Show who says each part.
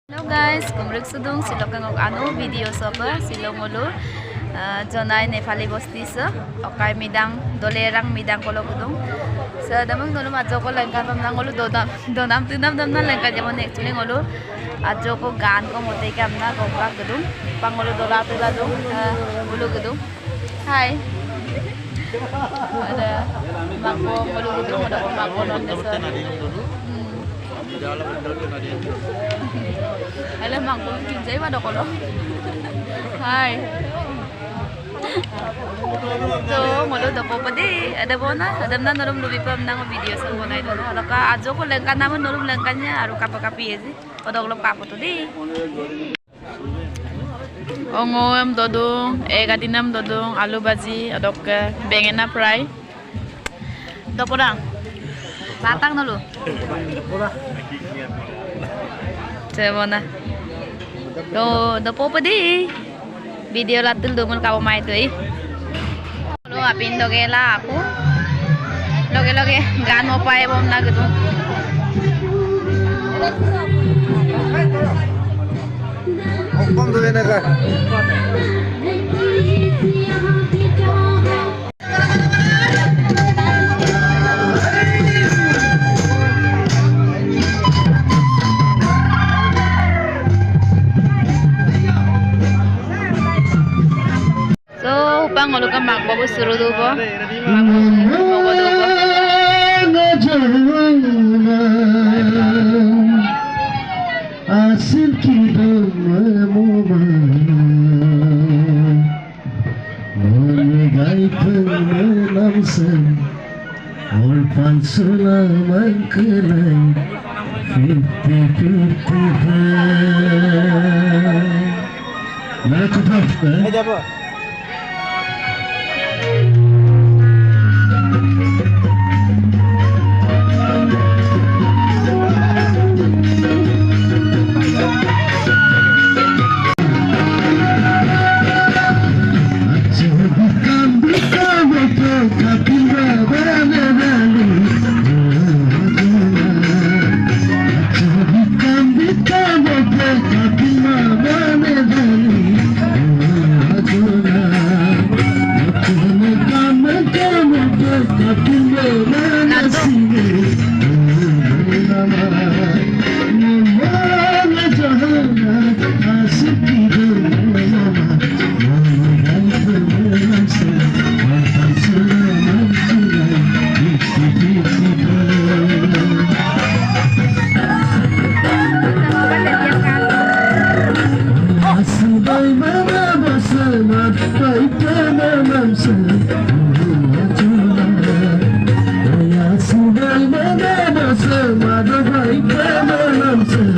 Speaker 1: Hello guys, kumrek sudung silok kangok anu video soba silong ulu jonai Nepali bosti se okai midang dolerang midang kolo kudung sedamang nulu majoko lengkar pamnang ulu donam tinam lengkar jamon actually ulu ajoko gan ko mote kamna kokak kudung pangulu dola tula dung ulu kudung hai ada mako ulu kudung ada mako non desa alam mangkul kinjai pada kono. Hai. So, mulu dapo padi ada bona, ada na nulum lubi pam nang video sa bona itu. Kalau ka ajo ko lengkan naman nulum lengkannya aru kapi ezi. Odok lom kapo tu di. Ongom dodong, gadinam dodong, alu baji, odok bengena fry. Dopodang. Batang nulu. Cemona. Do popo di. Video latul dumul kau mai tu i. Lu apin doge la aku. Loge gan mo pae bom na gitu.
Speaker 2: Okom do na ka.
Speaker 1: Upang ulu ka magbabu suru dubo magbabu dubo
Speaker 2: asil kita memuma menegai penamsan orpan selaman kelai 50-50 nak apa? Apa? Sama